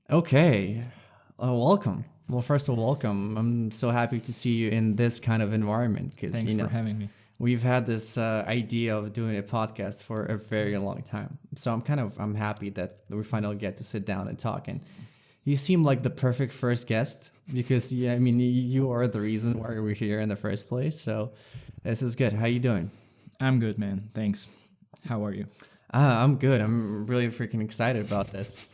Okay. Welcome. Well, first of all, welcome. I'm so happy to see you in this kind of environment because, Thanks for having me. we've had this idea of doing a podcast for a very long time. So I'm happy that we finally get to sit down and talk. And you seem like the perfect first guest because, you are the reason why we're here in the first place. So this is good. How you doing? I'm good, man. Thanks. How are you? I'm good. I'm really freaking excited about this.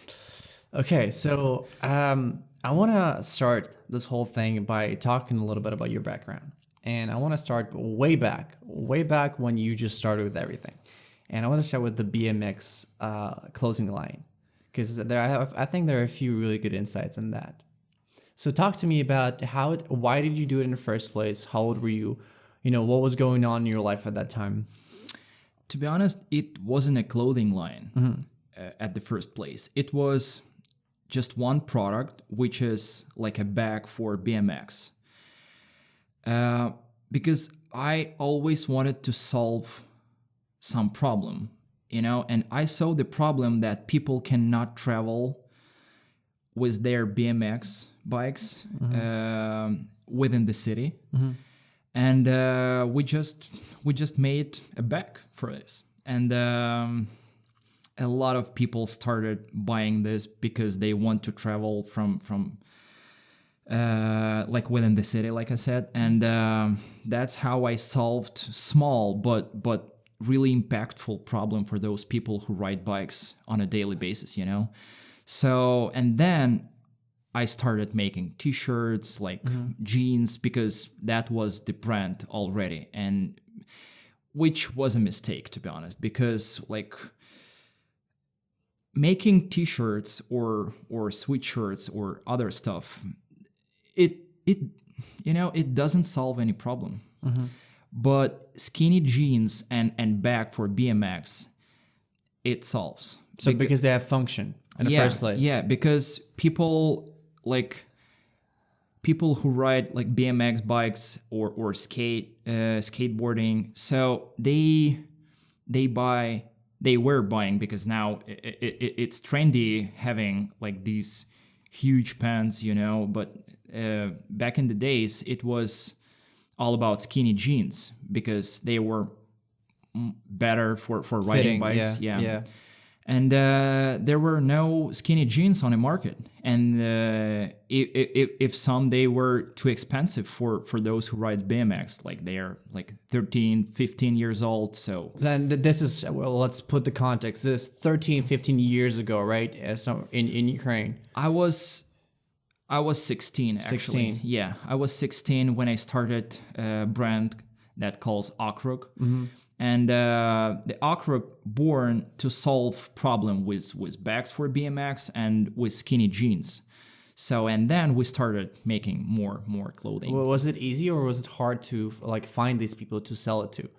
Okay, so I want to start this whole thing by talking a little bit about your background. And I want to start way back when you just started with everything. And I want to start with the BMX closing line because I think there are a few really good insights in that. So talk to me about why did you do it in the first place? How old were you? What was going on in your life at that time? To be honest, it wasn't a clothing line at the first place. It was just one product, which is like a bag for BMX. Because I always wanted to solve some problem, and I saw the problem that people cannot travel with their BMX bikes within the city. And we just made a bag for this. And a lot of people started buying this because they want to travel from like within the city, like I said. And that's how I solved small but really impactful problem for those people who ride bikes on a daily basis, So, and then I started making t-shirts, like jeans, because that was the brand already. And which was a mistake, to be honest, because like making t-shirts or sweatshirts or other stuff, it doesn't solve any problem. But skinny jeans and bag for BMX, it solves. So because they have function in the first place. Yeah, because people who ride like BMX bikes or skateboarding, so they were buying because now it's trendy having like these huge pants, but back in the days it was all about skinny jeans because they were better for riding Fitting, bikes. yeah. And there were no skinny jeans on the market. And if some, they were too expensive for those who ride BMX. Like they're like 13, 15 years old. So then this is, well, let's put the context. This 13, 15 years ago, right? So in Ukraine. I was 16, actually. 16. Yeah, I was 16 when I started a brand that calls Okrug. And the Okrug born to solve problem with bags for BMX and with skinny jeans. So, and then we started making more clothing. Well, was it easy or was it hard to like find these people to sell it to?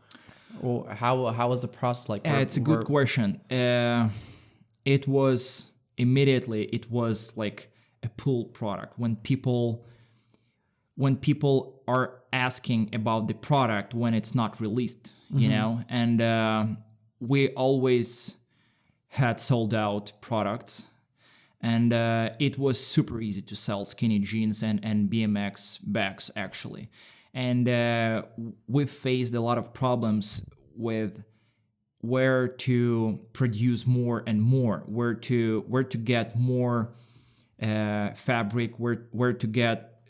Or how was the process like? It's a good question. It was like a pull product. When people are asking about the product when it's not released, and we always had sold out products, and it was super easy to sell skinny jeans and BMX bags actually. And we faced a lot of problems with where to produce more and more, where to get more fabric, where to get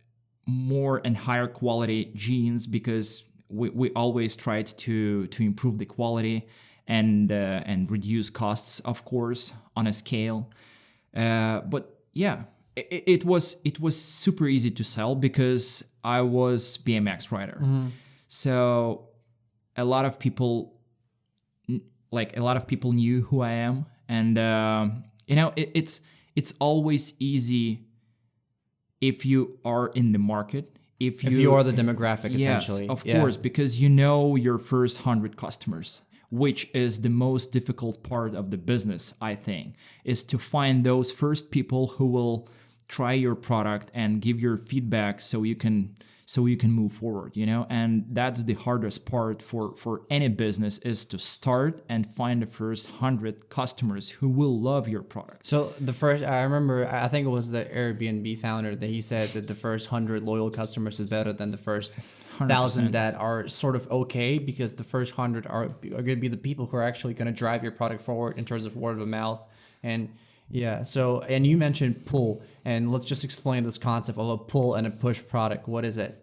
more and higher quality jeans, because we always tried to improve the quality and reduce costs, of course, on a scale. But yeah, it was super easy to sell because I was BMX rider. So a lot of people knew who I am, and it's always easy if you are in the market. If you are the demographic, essentially. Yes, of course, because your first 100 customers, which is the most difficult part of the business, I think, is to find those first people who will try your product and give your feedback so you can so you can move forward, and that's the hardest part for any business, is to start and find the first 100 customers who will love your product. So the first, I remember, I think it was the Airbnb founder that he said that the first 100 loyal customers is better than the first 1,000 that are sort of okay, because the first 100 are going to be the people who are actually going to drive your product forward in terms of word of mouth. And yeah, so, and you mentioned pull, and let's just explain this concept of a pull and a push product. What is it?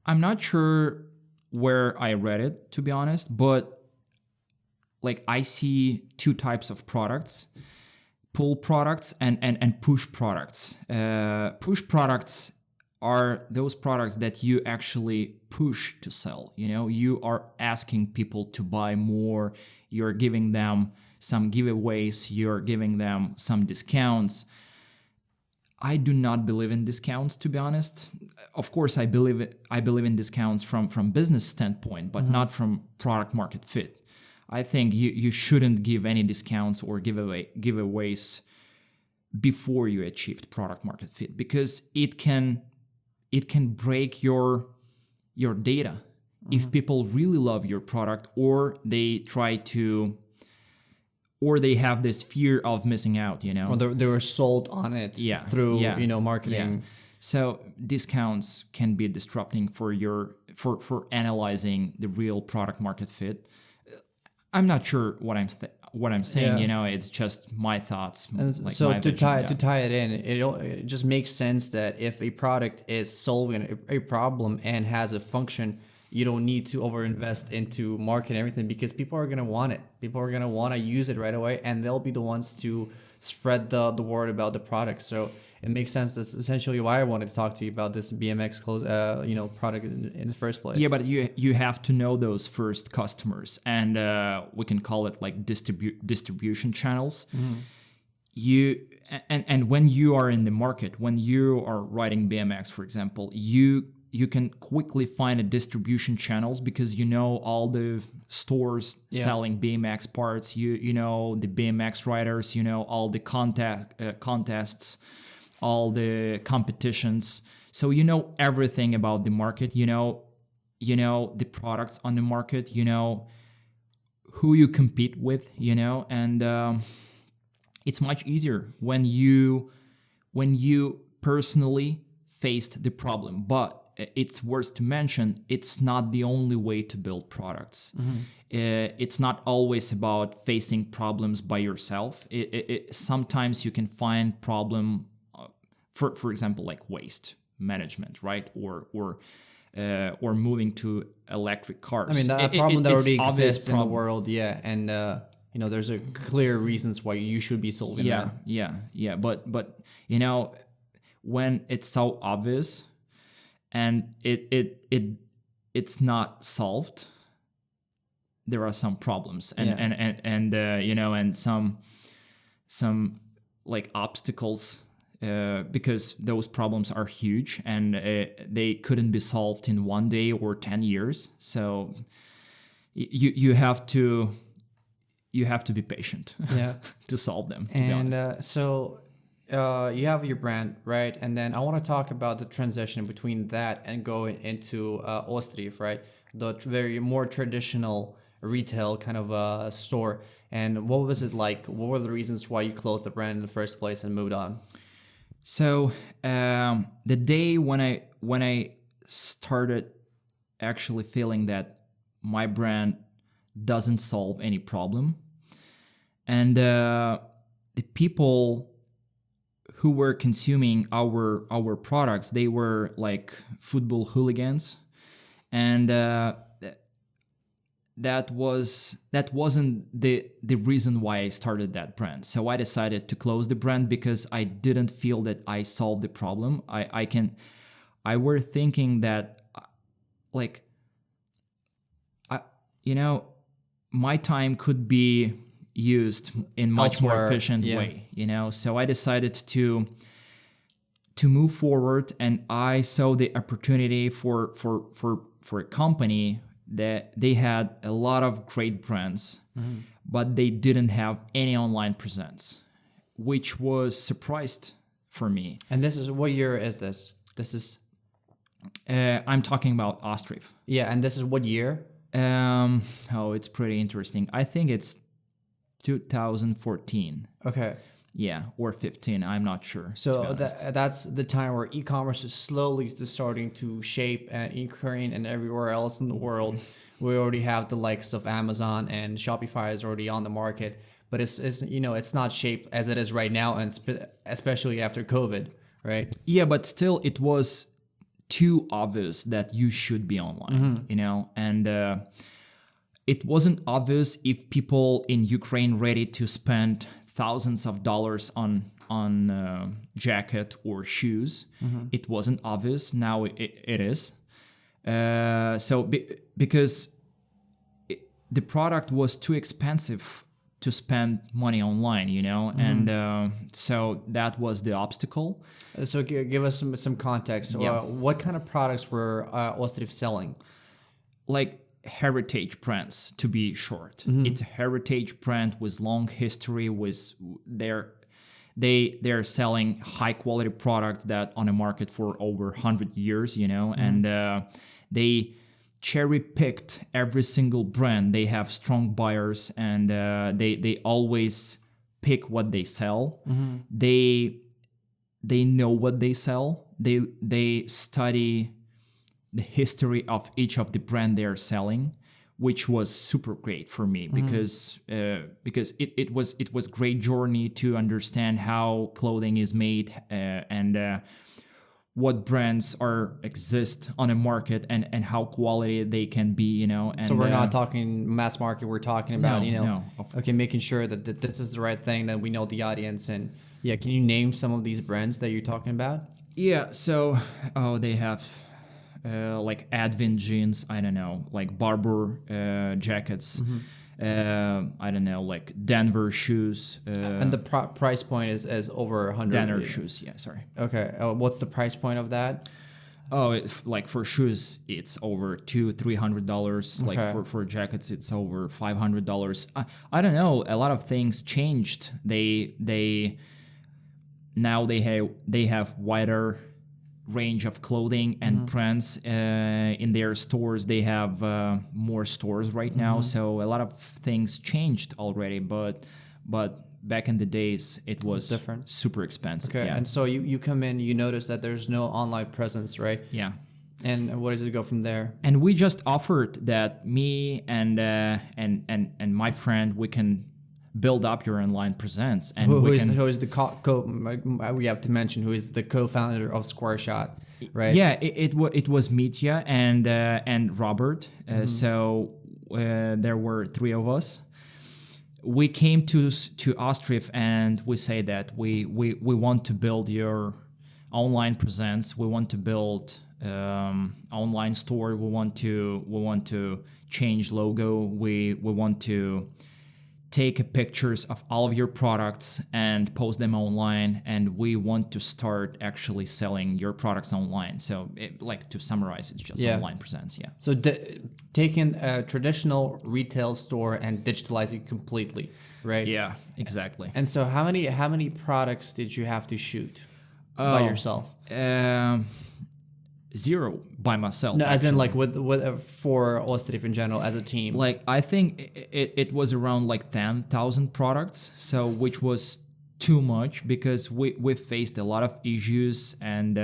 I'm not sure where I read it, to be honest, but like I see two types of products: pull products and push products. Push products are those products that you actually push to sell. You are asking people to buy more. You're giving them some giveaways. You're giving them some discounts. I do not believe in discounts, to be honest. Of course, I believe in discounts from business standpoint, but not from product market fit. I think you shouldn't give any discounts or giveaways before you achieved product market fit, because it can break your data. If people really love your product, or they have this fear of missing out, Or they were sold on it through marketing. Yeah. So discounts can be disrupting for analyzing the real product market fit. I'm not sure what I'm saying. It's just my thoughts. And so to tie it in, it just makes sense that if a product is solving a problem and has a function, you don't need to overinvest into marketing everything, because people are going to want it. People are going to want to use it right away, and they'll be the ones to spread the word about the product. So it makes sense. That's essentially why I wanted to talk to you about this BMX product in the first place. Yeah, but you have to know those first customers, and we can call it like distribution channels. And when you are in the market, when you are riding BMX, for example, you can quickly find a distribution channels, because all the stores selling BMX parts, you know the BMX riders, all the contests, all the competitions. So everything about the market, the products on the market, who you compete with, and it's much easier when you personally faced the problem. But it's worth to mention, it's not the only way to build products. It's not always about facing problems by yourself. Sometimes you can find problem, for example, like waste management, right? Or moving to electric cars. I mean, that problem that already exists in the world, and there's a clear reasons why you should be solving that. Yeah. But when it's so obvious, and it's not solved, there are some problems, and some like obstacles, because those problems are huge, and they couldn't be solved in 1 day or 10 years. So you have to be patient, to solve them. So you have your brand, right? And then I want to talk about the transition between that and going into Ostriv, right? The very more traditional retail kind of store. And what was it like? What were the reasons why you closed the brand in the first place and moved on? So the day when I started actually feeling that my brand doesn't solve any problem, and the people who were consuming our products, they were like football hooligans, and that wasn't the reason why I started that brand. So I decided to close the brand because I didn't feel that I solved the problem. I were thinking that my time could be used in much more efficient way, So I decided to move forward, and I saw the opportunity for a company that they had a lot of great brands, but they didn't have any online presence, which was surprised for me. And this is, what year is this? This is I'm talking about Ostriv. Yeah, and this is what year? It's pretty interesting. I think it's 2014. Okay. Yeah, or 15. I'm not sure. So that's the time where e-commerce is slowly starting to shape in Ukraine and everywhere else in the world. We already have the likes of Amazon, and Shopify is already on the market, but it's it's not shaped as it is right now, and especially after COVID, right? Yeah, but still, it was too obvious that you should be online, and it wasn't obvious if people in Ukraine ready to spend thousands of dollars on jacket or shoes. It wasn't obvious. Now it is. Because the product was too expensive to spend money online, and so that was the obstacle. So give us some context. Yeah. What kind of products were Ostriv selling? Like heritage brands, to be short. It's a heritage brand with long history. They're selling high quality products that on the market for over 100 years, and they cherry picked every single brand. They have strong buyers, and they always pick what they sell. They know what they sell. They study the history of each of the brand they are selling, which was super great for me because it was great journey to understand how clothing is made and what brands exist on a market and how quality they can be, And So we're not talking mass market. We're talking about making sure that this is the right thing, that we know the audience. And yeah, can you name some of these brands that you're talking about? Yeah, so they have like Advent jeans, I don't know, like Barber jackets, I don't know, like Denver shoes. And the price point is over 100. Denver shoes, yeah, sorry. Okay, what's the price point of that? Oh, like for shoes, it's over $200-$300. Okay. Like for jackets, it's over $500. I don't know. A lot of things changed. Now they have wider range of clothing and brands in their stores. They have more stores right now, so a lot of things changed already. But back in the days, it was different, super expensive. Okay, yeah. And so you come in, you notice that there's no online presence, right? Yeah. And where does it go from there? And we just offered that me and my friend, we can build up your online presence. And who is the we have to mention who is the co-founder of Squareshot, right? Yeah, it was Mitya and Robert. So there were three of us. We came to Ostriv and we say that we want to build your online presence. We want to build online store. We want to change logo. We want to take pictures of all of your products and post them online, and we want to start actually selling your products online. So like to summarize, it's just online presence. Yeah. So taking a traditional retail store and digitalizing it completely, right? Yeah, exactly. And so how many products did you have to shoot by yourself? Zero by myself. No, actually. as in like with for Ostriv in general as a team. Like I think it was around like 10,000 products, so which was too much because we faced a lot of issues and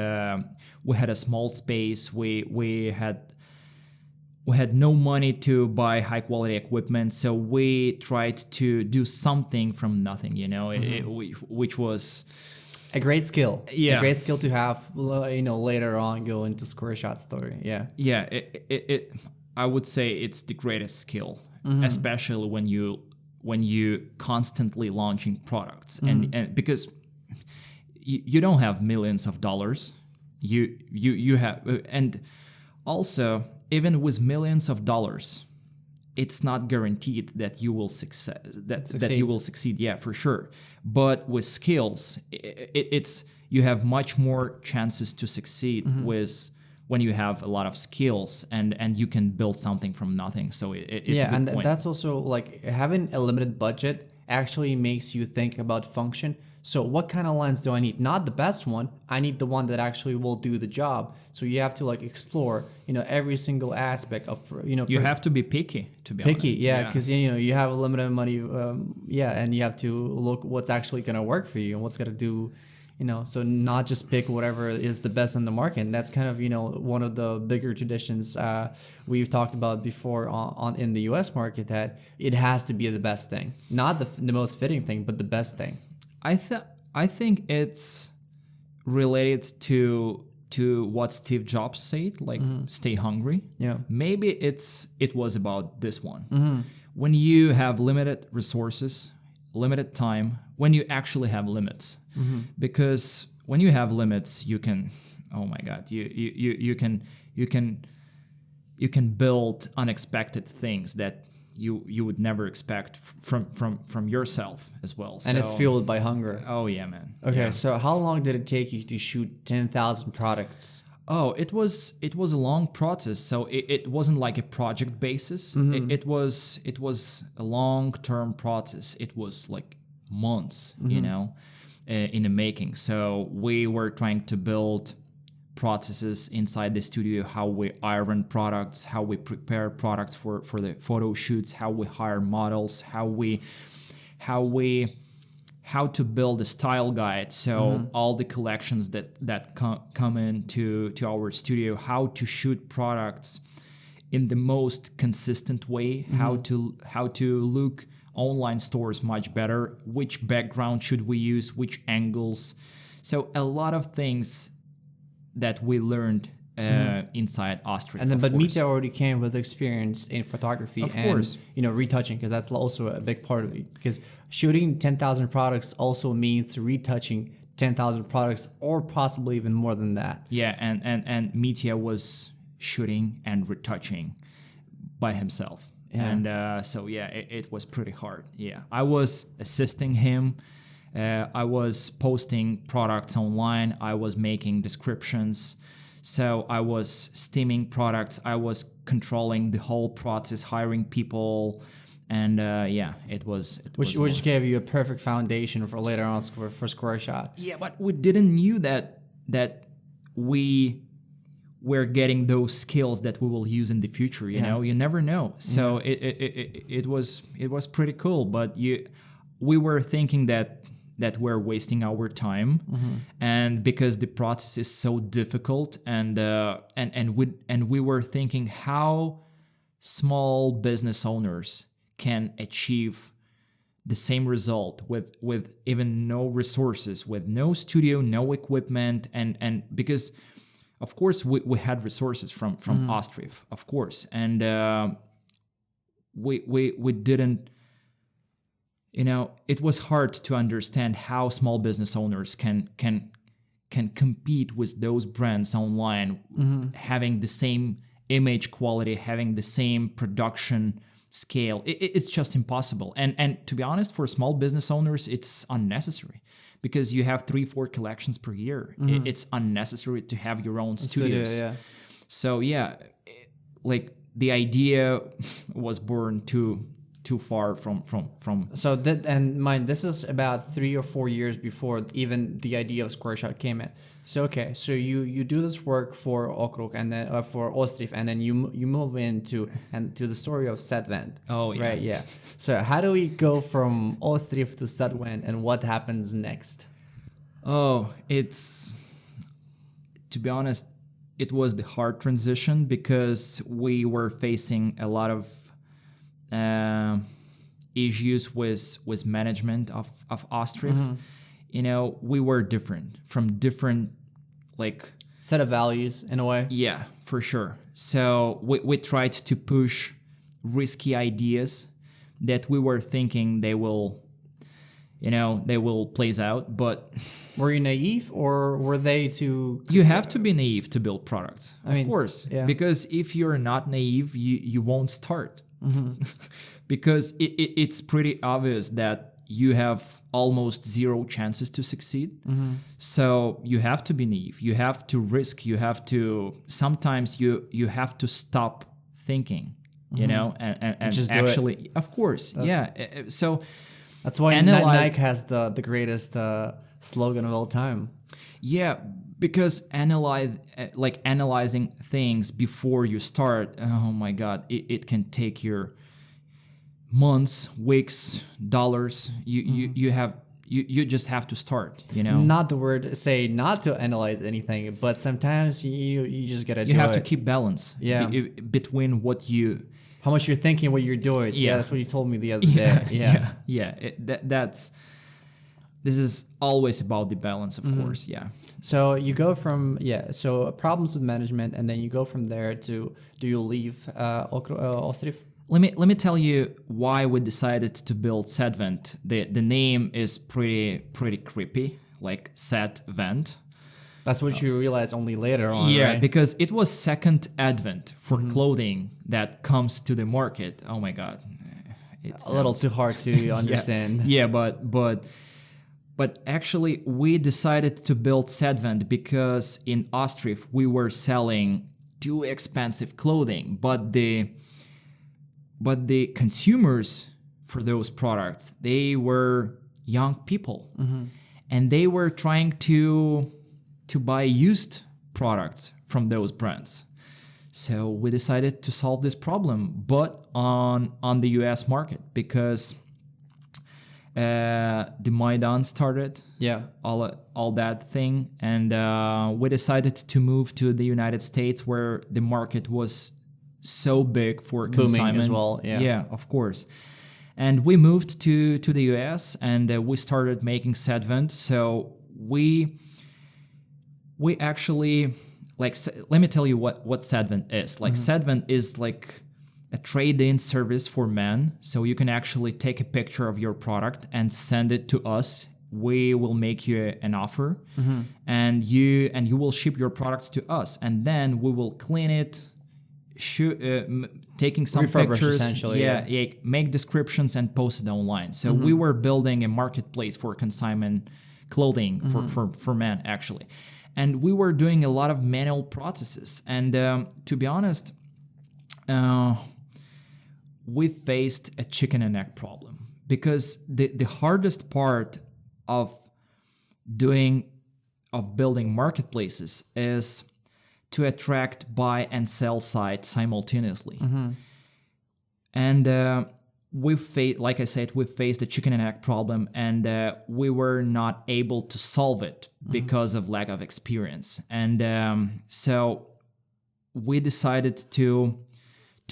we had a small space. We had no money to buy high quality equipment, so we tried to do something from nothing, which was a great skill. Yeah. A great skill to have, later on go into Squareshot story. Yeah. Yeah. It I would say it's the greatest skill, especially when you constantly launching products and because you don't have millions of dollars. You have, and also even with millions of dollars, it's not guaranteed that you will succeed. That you will succeed. Yeah, for sure. But with skills, it's you have much more chances to succeed with when you have a lot of skills and you can build something from nothing. So it's a good point. That's also like having a limited budget actually makes you think about function. So what kind of lens do I need? Not the best one. I need the one that actually will do the job. So you have to like explore, every single aspect of, You have to be picky, to be picky, honest. yeah, because you have a limited money, and you have to look what's actually gonna work for you and what's gonna do, so not just pick whatever is the best in the market. And that's kind of one of the bigger traditions we've talked about before on in the U.S. market, that it has to be the best thing, not the most fitting thing, but the best thing. I think it's related to what Steve Jobs said, like stay hungry. Yeah. Maybe it was about this one. When you have limited resources, limited time, when you actually have limits. Because when you have limits, you can, oh my God, you can build unexpected things that you would never expect from yourself as well. And it's fueled by hunger. Oh yeah, man. Okay, Yeah. so how long did it take you to shoot 10,000 products? Oh, it was a long process. So it wasn't like a project basis. It was a long-term process. It was like months, in the making. So we were trying to build processes inside the studio, how we iron products, how we prepare products for the photo shoots, how we hire models, how to build a style guide. So all the collections that come into our studio, how to shoot products in the most consistent way, how to look online stores much better, which background should we use, which angles. So a lot of things that we learned inside Ostriv. And then, but Mitya already came with experience in photography and retouching, because that's also a big part of it. Because shooting 10,000 products also means retouching 10,000 products, or possibly even more than that. Yeah, and Mitya was shooting and retouching by himself. Yeah. And so it was pretty hard. Yeah, I was assisting him. I was posting products online. I was making descriptions. So I was steaming products. I was controlling the whole process, hiring people. And it was which gave you a perfect foundation for later on for Squareshot. Yeah, but we didn't knew that we were getting those skills that we will use in the future. You know, you never know. So it was pretty cool. But we were thinking that we're wasting our time, and because the process is so difficult, and we were thinking how small business owners can achieve the same result with even no resources, with no studio, no equipment, and because of course we had resources from Ostriv, of course, and we didn't. It was hard to understand how small business owners can compete with those brands online, having the same image quality, having the same production scale. It's just impossible. And to be honest, for small business owners, it's unnecessary because you have 3-4 collections per year. It's unnecessary to have your own studios. So like the idea was born too far from so that, and mind, this is about 3 or 4 years before even the idea of Squareshot came in. So okay, so you do this work for Okrug and then for Ostriv, and then you move into the story of Sadvent. Oh yeah, right, yeah. So how do we go from Ostriv to Sadvent, and what happens next? Oh, it's, to be honest, it was the hard transition because we were facing a lot of issues with management of Ostriv. We were different from different set of values in a way. Yeah, for sure. So we tried to push risky ideas that we were thinking they will plays out, but were you naive, or were they too? You have to be naive to build products, of course, yeah. Because if you're not naive, you won't start. Because it's pretty obvious that you have almost zero chances to succeed. So you have to be naive. You have to risk. You have to, sometimes you have to stop thinking, and just actually, do it. of course, yeah. So That's why Nike has the greatest slogan of all time. Yeah, because analyzing things before you start, oh my God, it can take your months, weeks, dollars. You just have to start, Not the word say not to analyze anything, but sometimes you just gotta You have to keep balance between how much you're thinking, what you're doing. Yeah, that's what you told me the other day. This is always about the balance, of course. Yeah. So you go from problems with management, and then you go from there to, do you leave Ostriv? Let me tell you why we decided to build Sadvent. The name is pretty creepy, like Sadvent. That's what you realize only later on, yeah, right? Because it was second advent for clothing that comes to the market. Oh my God, it's a little too hard to understand. But actually, we decided to build Sadvent because in Ostriv we were selling too expensive clothing, but the consumers for those products, they were young people, and they were trying to buy used products from those brands. So we decided to solve this problem, but on the US market, because the Maidan started, all that thing, and we decided to move to the United States, where the market was so big for consignment as well. Yeah, of course. And we moved to the US, and we started making Sadvent. So we actually, like, let me tell you what Sadvent is. Like, Sadvent is like a trade-in service for men. So you can actually take a picture of your product and send it to us. We will make you an offer, and you will ship your products to us, and then we will clean it, taking some pictures, essentially, make descriptions and post it online. So we were building a marketplace for consignment clothing for men, actually. And we were doing a lot of manual processes. And to be honest, we faced a chicken and egg problem, because the hardest part of building marketplaces is to attract buy and sell side simultaneously. And we faced a chicken and egg problem, and we were not able to solve it because of lack of experience. And so we decided to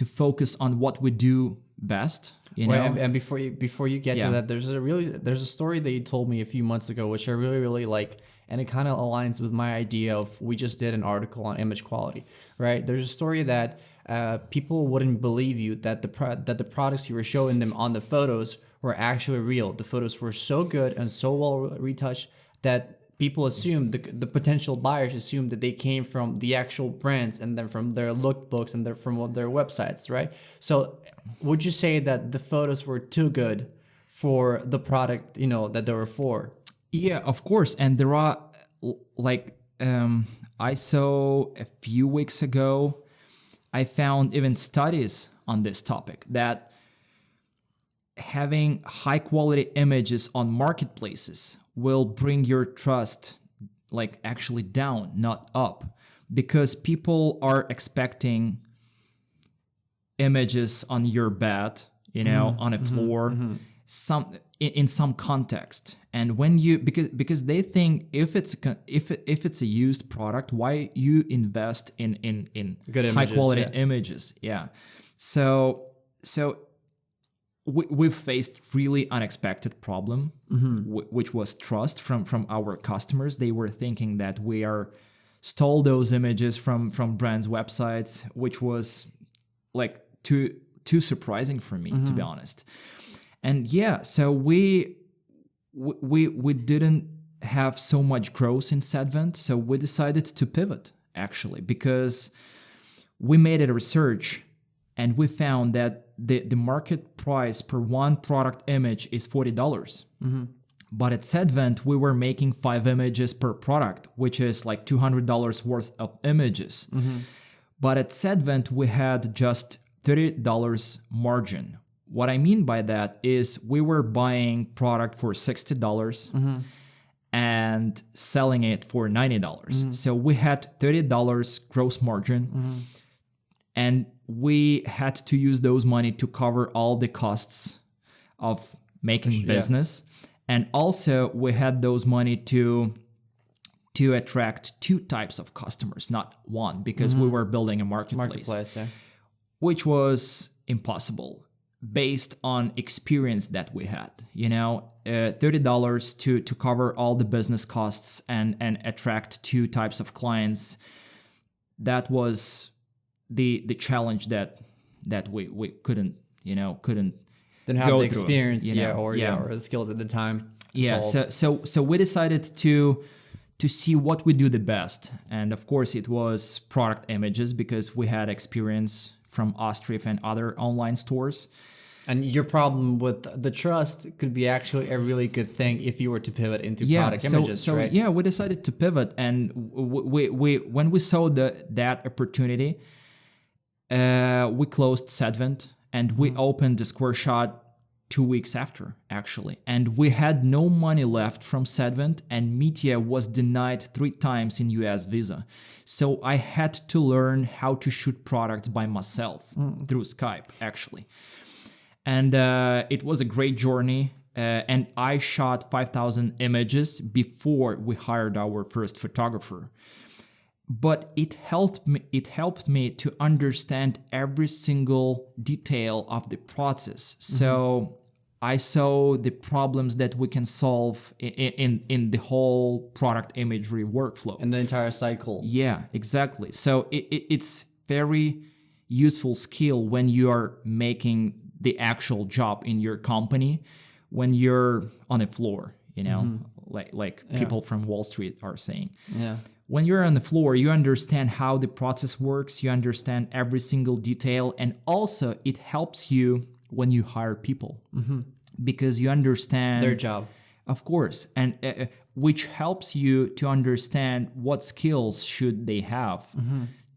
focus on what we do best. And before you get to that, there's a story that you told me a few months ago, which I really like. And it kind of aligns with my idea of, we just did an article on image quality, right? There's a story that people wouldn't believe you that the products you were showing them on the photos were actually real. The photos were so good and so well retouched that people assumed, the potential buyers assumed, that they came from the actual brands, and then from their lookbooks, and from their websites, right? So would you say that the photos were too good for the product, that they were for? Yeah, of course. And there are, I saw a few weeks ago, I found even studies on this topic, that having high quality images on marketplaces will bring your trust actually down, not up, because people are expecting images on your bed, on a floor, in some context. And when because they think, if it's a used product, why you invest in good high quality images? So we've faced really unexpected problem, which was trust from our customers. They were thinking that we stole those images from brands' websites, which was too surprising for me, to be honest. And so we didn't have so much growth in Sadvent, so we decided to pivot, actually, because we made a research and we found that the market price per one product image is $40. But at Sadvent, we were making 5 images per product, which is like $200 worth of images. But at Sadvent, we had just $30 margin, what I mean by that is we were buying product for $60 and selling it for $90. So we had $30 gross margin, and we had to use those money to cover all the costs of making business. And also we had those money to attract two types of customers, not one, because we were building a marketplace, which was impossible based on experience that we had. $30 to cover all the business costs and attract two types of clients. That was the challenge that we couldn't didn't have go the through, experience or the skills at the time to solve. So we decided to see what we do the best, and of course it was product images, because we had experience from Ostriv and other online stores. And your problem with the trust could be actually a really good thing if you were to pivot into product images, right? Yeah, we decided to pivot, and we when we saw that opportunity, we closed Sadvent and we opened the Squareshot 2 weeks after, actually. And we had no money left from Sadvent, and Media was denied 3 times in US visa. So I had to learn how to shoot products by myself through Skype, actually. And it was a great journey. And I shot 5,000 images before we hired our first photographer. But it helped me to understand every single detail of the process. So I saw the problems that we can solve in the whole product imagery workflow. And the entire cycle. Yeah, exactly. So it's very useful skill when you are making the actual job in your company, when you're on the floor, like people from Wall Street are saying. Yeah. When you're on the floor, you understand how the process works, you understand every single detail, and also it helps you when you hire people, because you understand their job. Of course, and which helps you to understand what skills should they have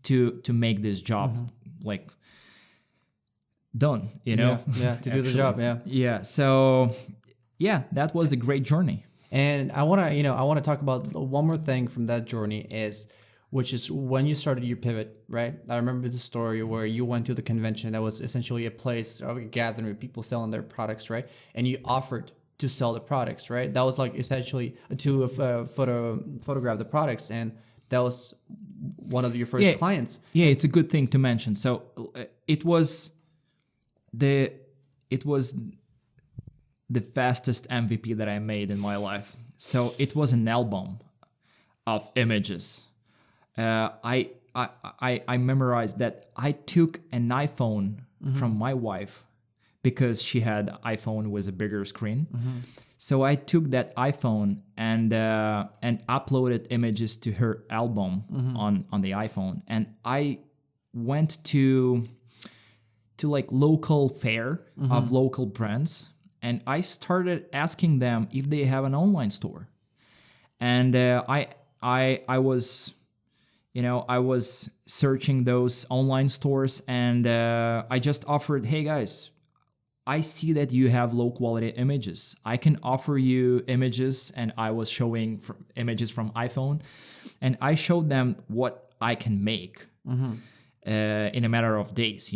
to make this job done, to do the job. So that was a great journey. And I want to talk about one more thing from that journey, which is when you started your pivot, right? I remember the story where you went to the convention that was essentially a place of a gathering with people selling their products, right? And you offered to sell the products, right? That was like essentially to photograph the products, and that was one of your first clients. Yeah, it's a good thing to mention. So it was the fastest MVP that I made in my life. So it was an album of images. I memorized that. I took an iPhone from my wife because she had an iPhone with a bigger screen. So I took that iPhone and uploaded images to her album on the iPhone, and I went to like local fair of local brands. And I started asking them if they have an online store, and I was searching those online stores, and I just offered, hey guys, I see that you have low quality images. I can offer you images, and I was showing images from iPhone, and I showed them what I can make in a matter of days,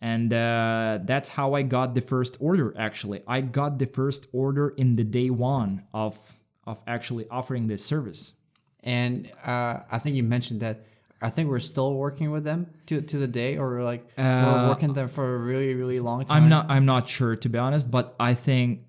And that's how I got the first order, actually. I got the first order in the day one of actually offering this service. And I think you mentioned that. I think we're still working with them to the day, or we're working with them for a really, really long time. I'm not sure, to be honest, but I think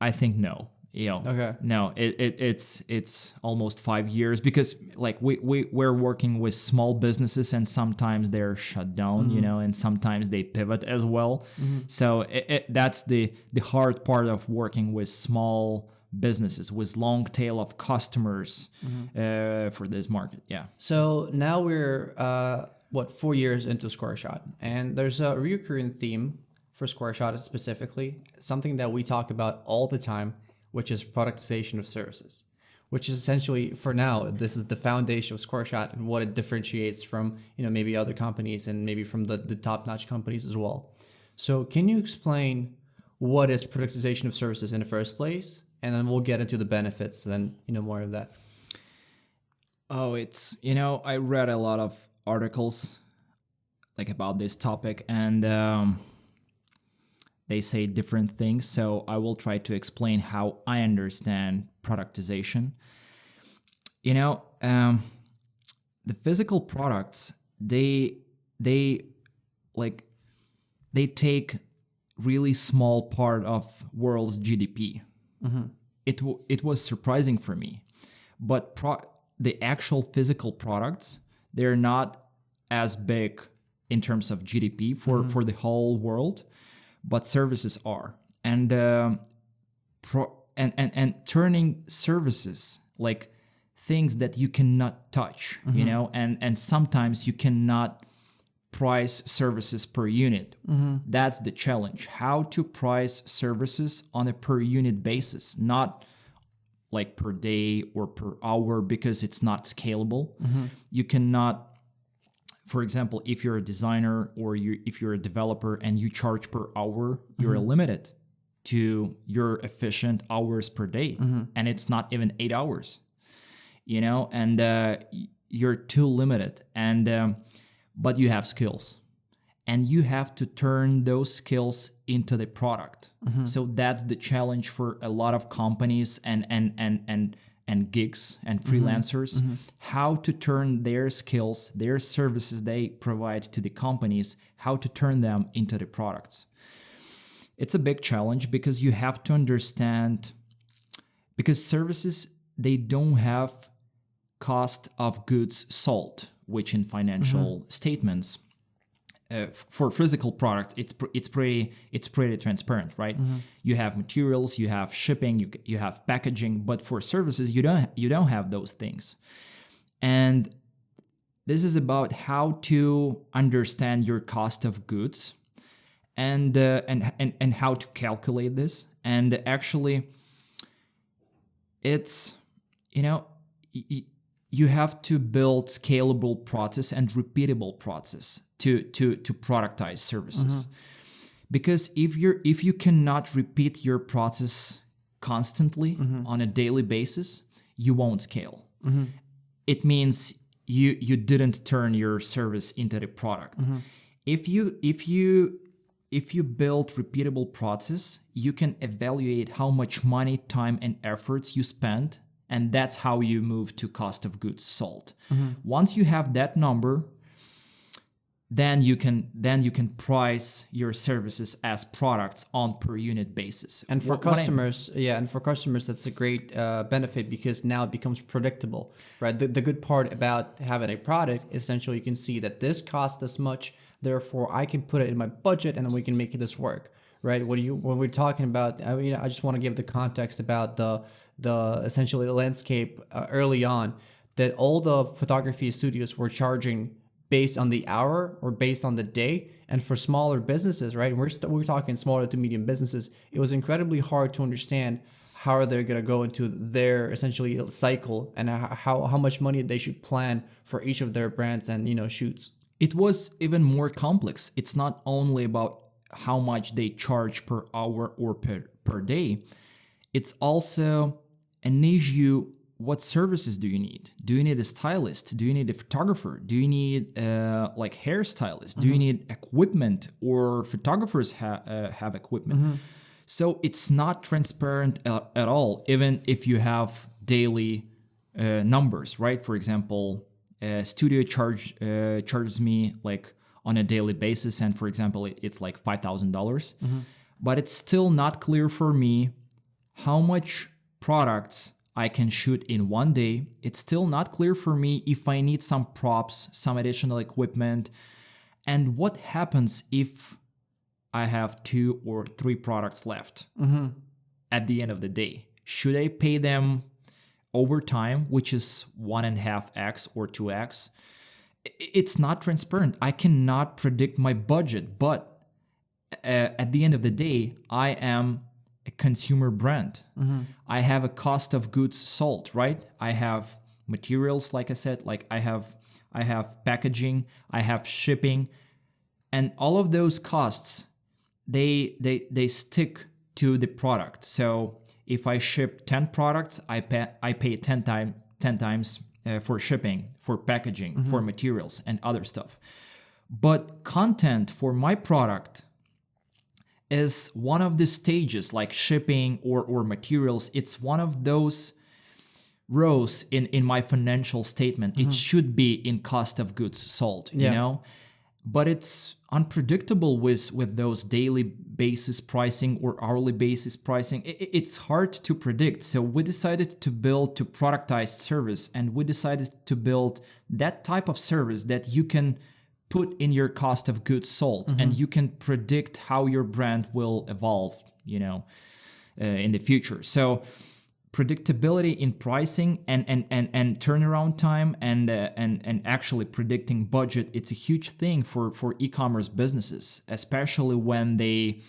no. Okay. No, it's almost 5 years, because like we're working with small businesses, and sometimes they're shut down, and sometimes they pivot as well. So that's the hard part of working with small businesses with long tail of customers for this market. Yeah. So now we're 4 years into Squareshot, and there's a recurring theme for Squareshot specifically, something that we talk about all the time, which is productization of services, which is essentially, for now, this is the foundation of Squareshot and what it differentiates from, maybe other companies and maybe from the top-notch companies as well. So can you explain what is productization of services in the first place? And then we'll get into the benefits and, more of that. Oh, it's, I read a lot of articles like about this topic, and they say different things. So I will try to explain how I understand productization. The physical products, they take really small part of world's GDP. It was surprising for me, but the actual physical products, they're not as big in terms of GDP for the whole world, but services are. And and turning services, like things that you cannot touch, and sometimes you cannot price services per unit. That's the challenge. How to price services on a per unit basis, not like per day or per hour, because it's not scalable. You cannot, for example, if you're a designer or if you're a developer and you charge per hour, you're limited to your efficient hours per day. And it's not even 8 hours, and you're too limited. And but you have skills, and you have to turn those skills into the product. So that's the challenge for a lot of companies and gigs and freelancers, how to turn their skills, their services they provide to the companies, how to turn them into the products. It's a big challenge because you have to understand, because services, they don't have cost of goods sold, which in financial statements, for physical products, it's pretty transparent, right? You have materials, you have shipping, you have packaging, but for services, you don't have those things. And this is about how to understand your cost of goods, and how to calculate this. And actually, it's you have to build scalable process and repeatable process to productize services. Because if you cannot repeat your process constantly on a daily basis, you won't scale. It means you didn't turn your service into the product. If you build repeatable process, you can evaluate how much money, time, and efforts you spend. And that's how you move to cost of goods sold. Once you have that number, then you can price your services as products on per unit basis. And for customers, that's a great benefit, because now it becomes predictable, right? The good part about having a product, essentially, you can see that this costs this much, therefore I can put it in my budget and then we can make this work, right? When we're talking about, I just want to give the context about the essentially landscape early on, that all the photography studios were charging based on the hour or based on the day. And for smaller businesses, right, we're talking smaller to medium businesses, it was incredibly hard to understand how they're going to go into their essentially cycle, and how much money they should plan for each of their brands and shoots. It was even more complex. It's not only about how much they charge per hour or per day. It's also an issue. What services do you need? Do you need a stylist? Do you need a photographer? Do you need like hairstylist? Do you need equipment, or photographers have equipment? So it's not transparent at all, even if you have daily numbers, right? For example, a studio charges me like on a daily basis, and for example, it's like $5,000. But it's still not clear for me how much products I can shoot in one day. It's still not clear for me if I need some props, some additional equipment, and what happens if I have 2 or 3 products left at the end of the day. Should I pay them over time, which is 1.5x or 2x? It's not transparent. I cannot predict my budget, but at the end of the day, I am a consumer brand. I have a cost of goods sold, right? I have materials, like I said, like I have packaging, I have shipping, and all of those costs, they stick to the product. So if I ship 10 products, I pay 10 times for shipping, for packaging, for materials and other stuff. But content for my product is one of the stages, like shipping or materials. It's one of those rows in my financial statement. It should be in cost of goods sold, you know? But it's unpredictable with those daily basis pricing or hourly basis pricing. It's hard to predict. So we decided to build to productized service, and we decided to build that type of service that you can put in your cost of goods sold, and you can predict how your brand will evolve, you know, in the future. So predictability in pricing and turnaround time and actually predicting budget, it's a huge thing for e-commerce businesses, especially when they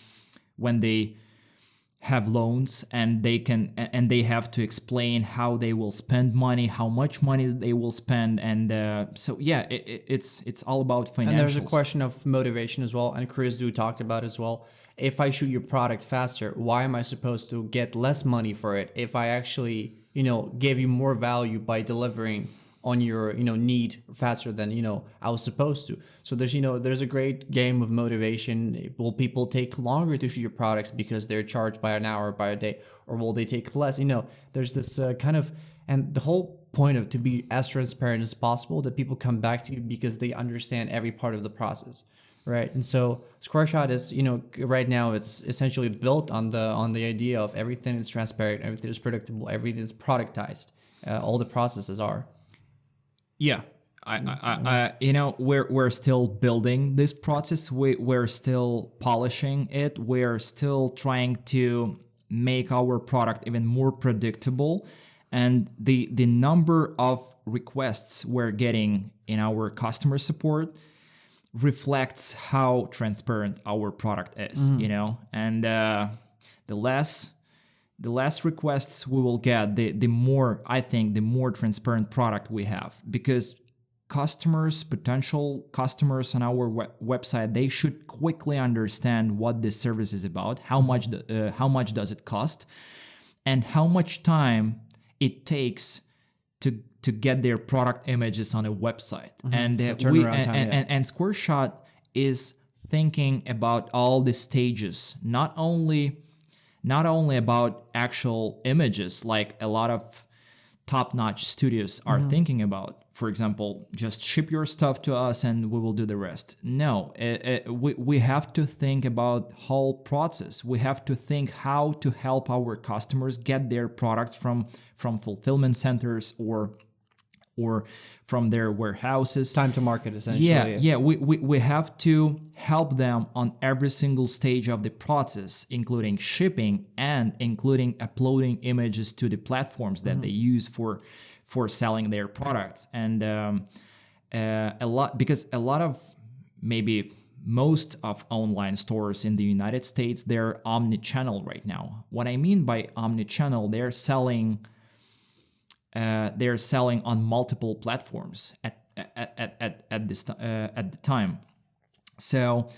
have loans and they have to explain how they will spend money, how much money they will spend, and so yeah, it's all about financials. And there's a question of motivation as well, and Chris talked about as well. If I shoot your product faster, why am I supposed to get less money for it if I actually, you know, gave you more value by delivering on your, you know, need faster than, you know, I was supposed to? So there's, you know, there's a great game of motivation. Will people take longer to shoot your products because they're charged by an hour, by a day, or will they take less? You know, there's this kind of, and the whole point of to be as transparent as possible, that people come back to you because they understand every part of the process. Right. And so Squareshot is, you know, right now it's essentially built on the idea of everything is transparent, everything is predictable, everything is productized. All the processes are. Yeah. I you know, we're still building this process. We're still polishing it. We're still trying to make our product even more predictable. And the number of requests we're getting in our customer support reflects how transparent our product is, you know, and the less requests we will get, the more, I think, the more transparent product we have, because potential customers on our website, they should quickly understand what this service is about, how much does it cost, and how much time it takes to get their product images on a website. And and Squareshot is thinking about all the stages, not only about actual images like a lot of top-notch studios are thinking about. For example, just ship your stuff to us and we will do the rest. No, we have to think about whole process. We have to think how to help our customers get their products from fulfillment centers or from their warehouses. Time to market, essentially. Yeah. We have to help them on every single stage of the process, including shipping and including uploading images to the platforms that they use for selling their products. And a lot of, maybe most of online stores in the United States, they're omni-channel right now. What I mean by omni-channel, they're selling on multiple platforms at the time. So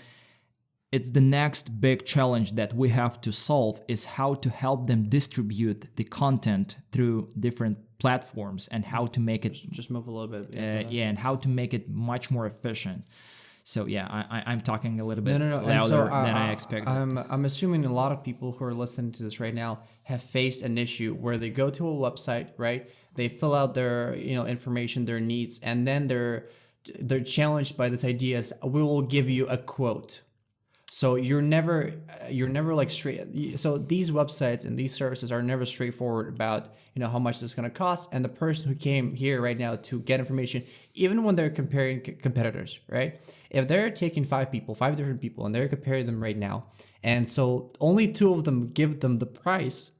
it's the next big challenge that we have to solve, is how to help them distribute the content through different platforms and how to make it just move a little bit. And how to make it much more efficient. So yeah, I'm talking a little bit louder than I expected. I'm assuming a lot of people who are listening to this right now have faced an issue where they go to a website, right? They fill out their, you know, information, their needs, and then they're challenged by this idea as, we will give you a quote. So you're never like straight. So these websites and these services are never straightforward about, you know, how much this is going to cost. And the person who came here right now to get information, even when they're comparing competitors, right? If they're taking five different people, and they're comparing them right now, and so only two of them give them the price,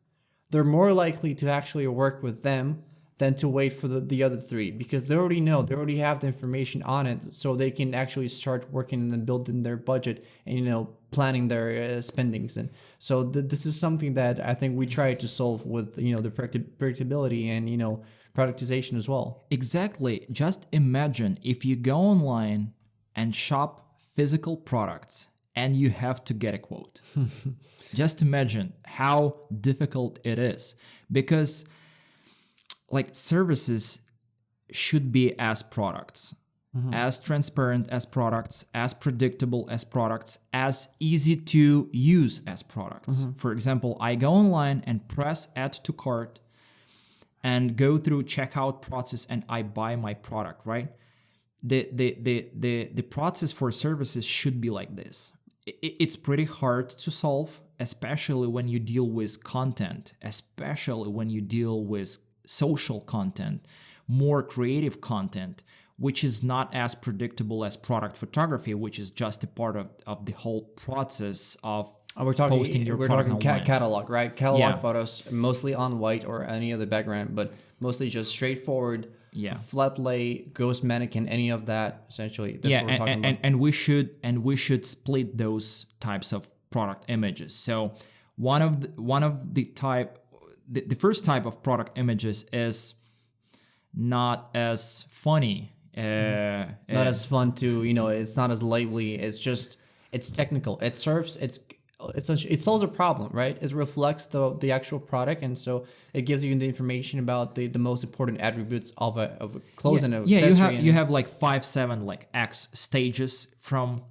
they're more likely to actually work with them than to wait for the other three, because they already have the information on it, so they can actually start working and building their budget and, you know, planning their spendings. And so this is something that I think we try to solve with, you know, the predictability and, you know, productization as well. Exactly. Just imagine if you go online and shop physical products and you have to get a quote. Just imagine how difficult it is, because like services should be as products, as transparent as products, as predictable as products, as easy to use as products. For example, I go online and press add to cart and go through checkout process and I buy my product, right? The process for services should be like this. It's pretty hard to solve, especially when you deal with content, especially when you deal with social content, more creative content, which is not as predictable as product photography, which is just a part of the whole process of posting your product online. Catalog, right? Catalog photos, mostly on white or any other background, but mostly just straightforward, flat lay, ghost mannequin, any of that. Essentially, that's what we're talking about. And we should split those types of product images. So the first type of product images is not as funny. Not as fun to, it's not as lively. It's technical. It solves a problem, right? It reflects the actual product, and so it gives you the information about the most important attributes of a clothes and accessory. You have like 5-7 like X stages from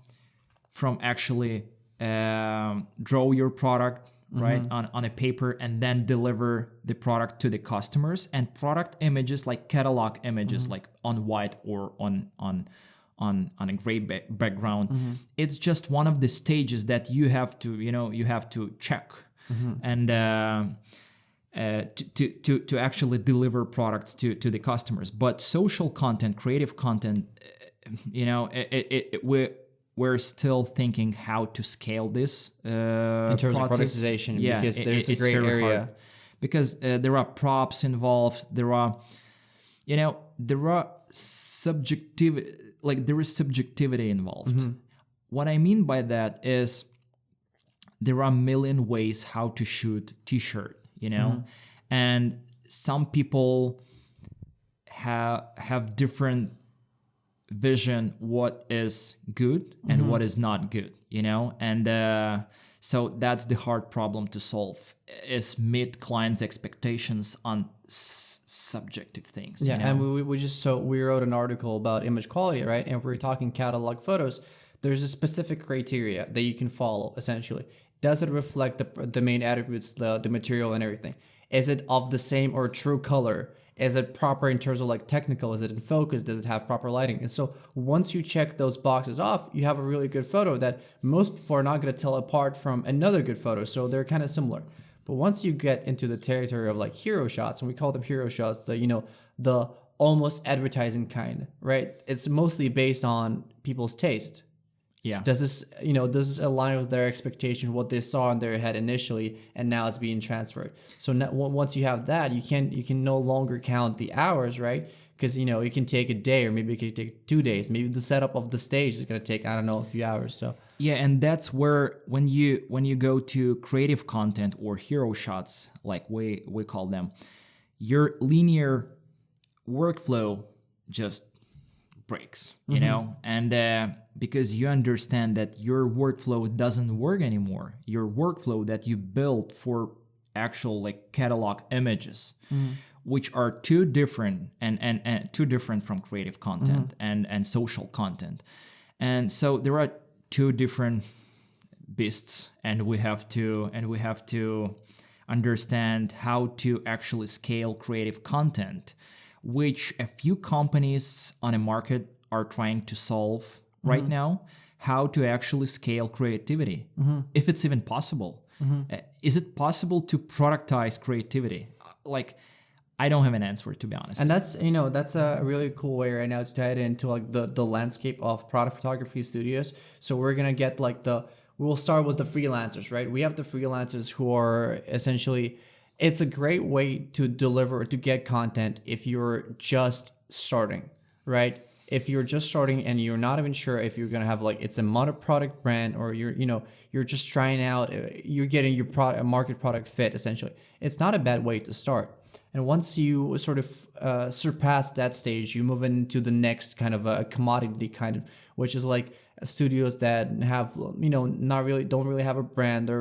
actually draw your product, right, on a paper, and then deliver the product to the customers. And product images, like catalog images, like on white or on a gray background, it's just one of the stages that you have to check and to actually deliver products to the customers. But social content, creative content, we're still thinking how to scale this in terms of productization, because there's a gray area. Hard. Because there are props involved, there is subjectivity involved. What I mean by that is there are a million ways how to shoot t-shirt, and some people have different vision what is good and what is not good, and so that's the hard problem to solve, is meet clients' expectations on subjective things. And we wrote an article about image quality, right? And we're talking catalog photos. There's a specific criteria that you can follow. Essentially, does it reflect the main attributes, the material and everything? Is it of the same or true color? Is it proper in terms of like technical? Is it in focus? Does it have proper lighting? And so once you check those boxes off, you have a really good photo that most people are not going to tell apart from another good photo. So they're kind of similar. But once you get into the territory of like hero shots, and we call them hero shots, the almost advertising kind, right? It's mostly based on people's taste. Yeah. Does this align with their expectation, what they saw in their head initially, and now it's being transferred? So now, once you have that, you can no longer count the hours, right? Because it can take a day, or maybe it can take 2 days. Maybe the setup of the stage is going to take, I don't know, a few hours. So yeah, and that's where when you go to creative content or hero shots, like we call them, your linear workflow just breaks, and because you understand that your workflow doesn't work anymore. Your workflow that you built for actual like catalog images, which are too different and too different from creative content and social content. And so there are two different beasts, and we have to understand how to actually scale creative content, which a few companies on a market are trying to solve right now, how to actually scale creativity, if it's even possible. Is it possible to productize creativity? Like, I don't have an answer, to be honest. And that's a really cool way right now to tie it into like the landscape of product photography studios. So we're gonna get we'll start with the freelancers, right? We have the freelancers who are essentially, it's a great way to get content if you're just starting, right? If you're just starting and you're not even sure if you're gonna have it's a mono-product brand, or you're just trying out, you're getting your market product fit. Essentially, it's not a bad way to start. And once you sort of surpass that stage, you move into the next kind of a commodity kind of, which is like studios that have, not really, don't really have a brand.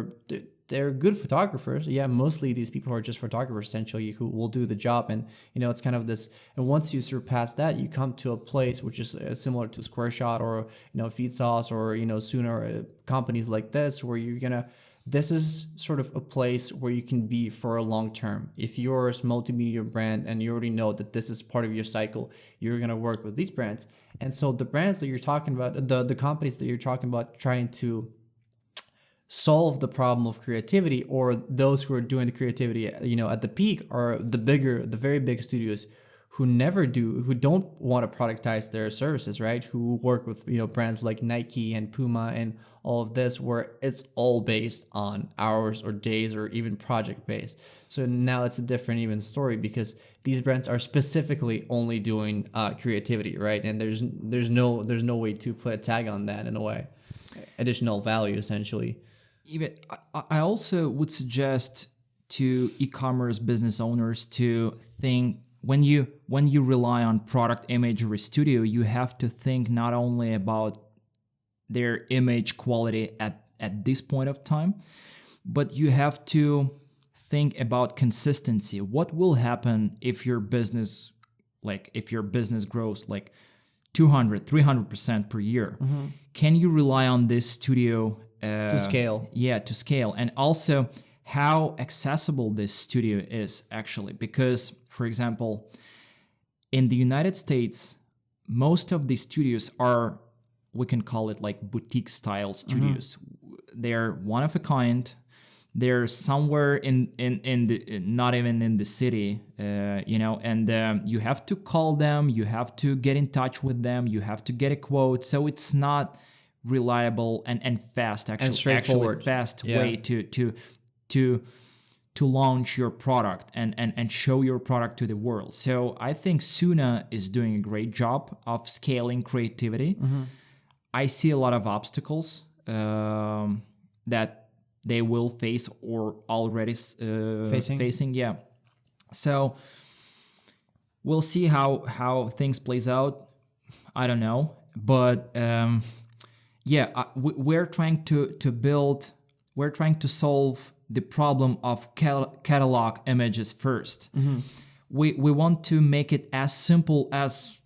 They're good photographers. Yeah, mostly these people are just photographers essentially who will do the job. And, it's kind of this. And once you surpass that, you come to a place which is similar to Squareshot or, FeedSauce or, sooner companies like this, where this is sort of a place where you can be for a long term. If you're a multimedia brand and you already know that this is part of your cycle, you're going to work with these brands. And so the brands that you're talking about, the companies that you're talking about trying to solve the problem of creativity, or those who are doing the creativity, at the peak, are the very big studios who don't want to productize their services, right? Who work with, brands like Nike and Puma and all of this, where it's all based on hours or days or even project based. So now it's a different even story, because these brands are specifically only doing creativity, right? And there's no way to put a tag on that in a way, additional value essentially. Even I also would suggest to e-commerce business owners to think, when you rely on product imagery studio, you have to think not only about their image quality at this point of time, but you have to think about consistency. What will happen if your business grows like 200-300% per year? Mm-hmm. Can you rely on this studio to scale? Yeah, to scale. And also how accessible this studio is actually. Because, for example, in the United States, most of these studios are, we can call it like boutique style studios. Mm-hmm. They're one of a kind. They're somewhere in the, not even in the city, and you have to call them, you have to get in touch with them, you have to get a quote. So it's not reliable and fast, straightforward. Fast way to launch your product and show your product to the world. So I think Suna is doing a great job of scaling creativity. Mm-hmm. I see a lot of obstacles that they will face or already facing. Yeah. So we'll see how things plays out. I don't know, but we're trying to solve the problem of catalog images first. Mm-hmm. We want to make it as simple as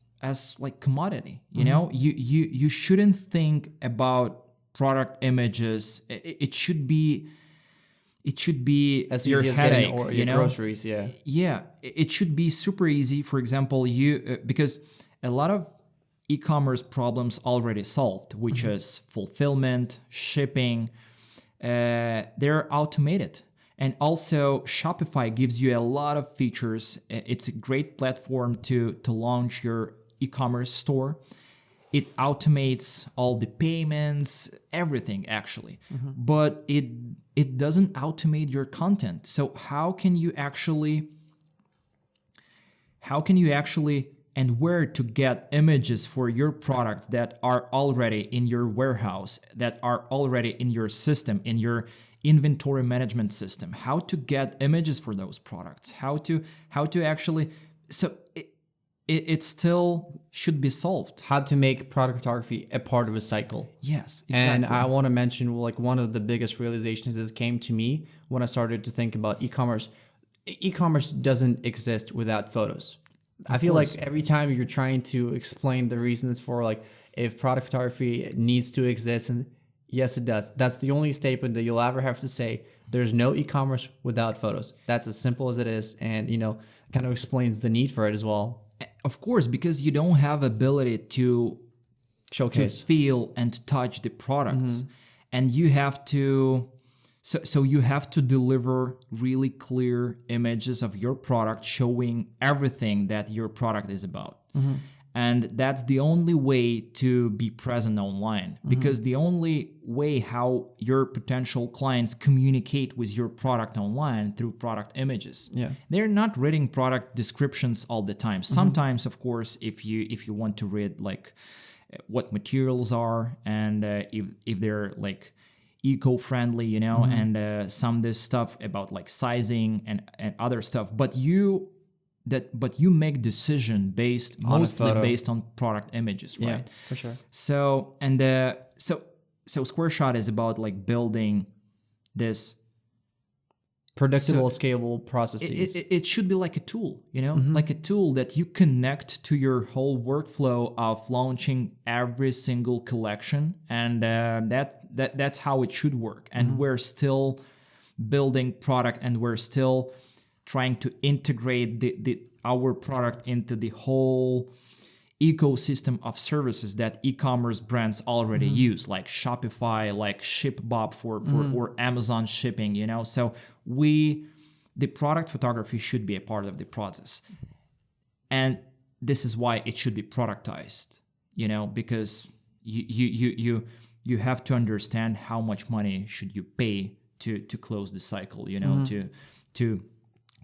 like commodity. Mm-hmm. You shouldn't think about product images. It should be as your easy as headache, getting your groceries. Yeah, it should be super easy. For example, because a lot of e-commerce problems already solved, which mm-hmm. is fulfillment, shipping. They're automated. And also Shopify gives you a lot of features. It's a great platform to launch your e-commerce store. It automates all the payments, everything actually. Mm-hmm. But it doesn't automate your content. So how can you actually and where to get images for your products that are already in your warehouse, that are already in your system, in your inventory management system? How to get images for those products? How to actually, so it still should be solved. How to make product photography a part of a cycle. Yes, exactly. And I want to mention, like, one of the biggest realizations that came to me when I started to think about e-commerce. E-commerce doesn't exist without photos. I feel like every time you're trying to explain the reasons for, like, if product photography needs to exist, and yes, it does. That's the only statement that you'll ever have to say. There's no e-commerce without photos. That's as simple as it is, and kind of explains the need for it as well. Of course, because you don't have ability to showcase, to feel and to touch the products, mm-hmm. and you have to. So you have to deliver really clear images of your product showing everything that your product is about. Mm-hmm. And that's the only way to be present online, mm-hmm. because the only way how your potential clients communicate with your product online through product images. Yeah. They're not reading product descriptions all the time. Mm-hmm. Sometimes, of course, if you want to read like what materials are and if they're like eco-friendly, mm-hmm. and some this stuff about like sizing and other stuff. But you but you make decision based mostly based on product images, right? Yeah, for sure. So Squareshot is about like building this Predictable, scalable processes. it should be like a tool, like a tool that you connect to your whole workflow of launching every single collection, and that's how it should work. And we're still building product, and we're still trying to integrate our product into the whole ecosystem of services that e-commerce brands already use, like Shopify, like ShipBob or Amazon shipping, So the product photography should be a part of the process. And this is why it should be productized, because you have to understand how much money should you pay to close the cycle,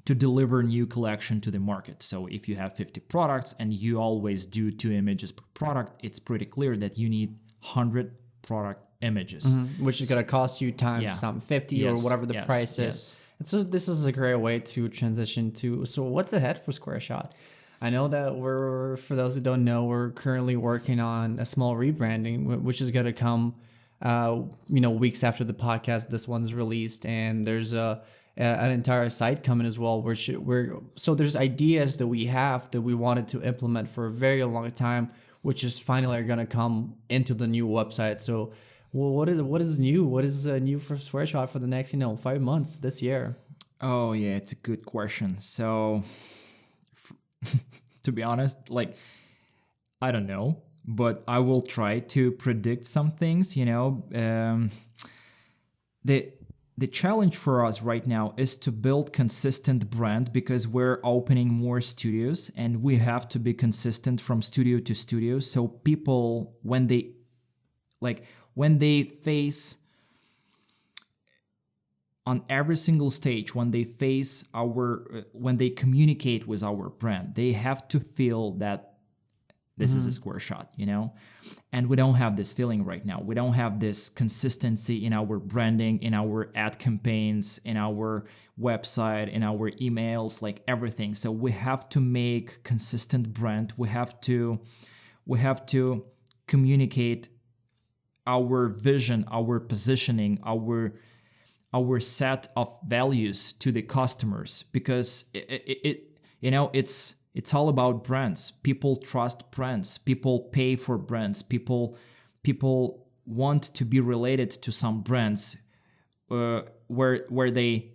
to deliver new collection to the market. So if you have 50 products and you always do 2 images per product, it's pretty clear that you need 100 product images. Which is going to cost you times some 50 or whatever the price is. And so this is a great way to transition to, so what's ahead for Squareshot? I know that for those who don't know, we're currently working on a small rebranding, which is going to come, weeks after the podcast, this one's released, and there's an entire site coming as well. So there's ideas that we have that we wanted to implement for a very long time, which is finally going to come into the new website. So, what is new? What is new for Squareshot for the next 5 months this year? Oh yeah, it's a good question. So, to be honest, like I don't know, but I will try to predict some things. The challenge for us right now is to build consistent brand, because we're opening more studios and we have to be consistent from studio to studio. So people, when they face on every single stage, when they communicate with our brand, they have to feel that this is a Squareshot, And we don't have this feeling right now. We don't have this consistency in our branding, in our ad campaigns, in our website, in our emails, like everything. So we have to make consistent brand. We have to communicate our vision, our positioning, our set of values to the customers, because it's all about brands. People trust brands. People pay for brands. People want to be related to some brands, where they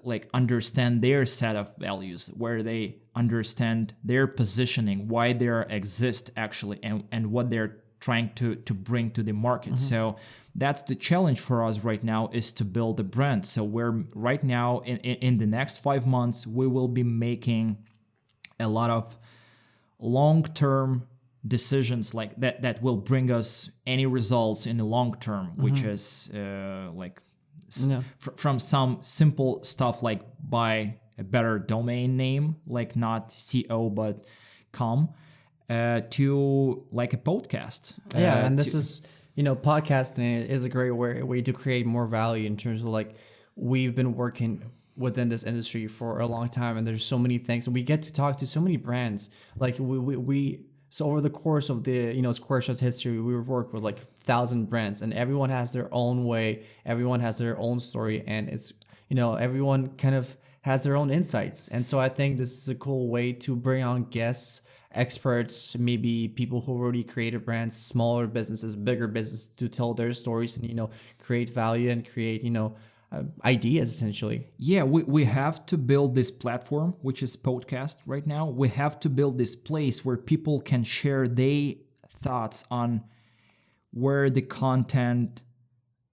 like understand their set of values, where they understand their positioning, why they exist actually, and what they're trying to bring to the market. So that's the challenge for us right now, is to build a brand. So we're right now in the next 5 months, we will be making a lot of long-term decisions like that will bring us any results in the long term, which is from some simple stuff like buy a better domain name, like not CO but com, to like a podcast. And this is, podcasting is a great way to create more value, in terms of like, we've been working within this industry for a long time, and there's so many things, and we get to talk to so many brands. Like so over the course of the Squareshot's history, we work with like 1,000 brands, and everyone has their own way, everyone has their own story, and it's everyone kind of has their own insights. And so I think this is a cool way to bring on guests, experts, maybe people who already created brands, smaller businesses, bigger business, to tell their stories and create value and create ideas, essentially. Yeah, we have to build this platform, which is podcast right now. We have to build this place where people can share their thoughts on where the content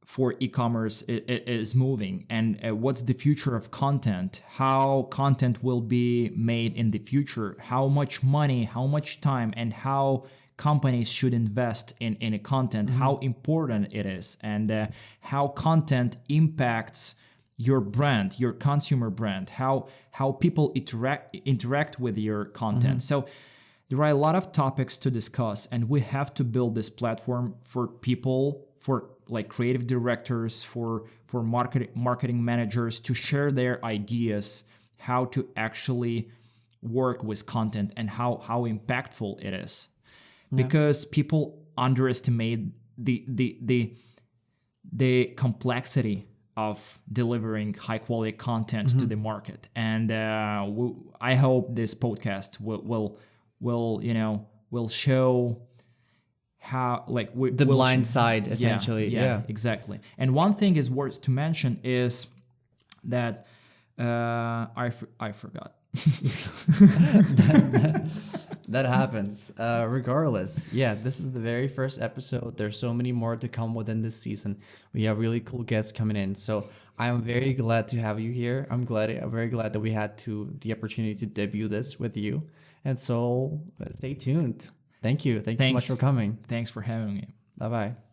for e-commerce is moving, and what's the future of content, how content will be made in the future, how much money, how much time, and how companies should invest in a content, how important it is, and how content impacts your brand, your consumer brand, how people interact with your content. So there are a lot of topics to discuss, and we have to build this platform for people, for like creative directors, for marketing managers, to share their ideas how to actually work with content and how impactful it is, because people underestimate the complexity of delivering high quality content to the market. And I hope this podcast will show how, like, the blind side, essentially. Yeah, exactly. And one thing is worth to mention is that I forgot. That happens. Regardless, this is the very first episode. There's so many more to come within this season. We have really cool guests coming in. So I'm very glad to have you here. I'm very glad that we had the opportunity to debut this with you. And so stay tuned. Thank you. Thanks so much for coming. Thanks for having me. Bye-bye.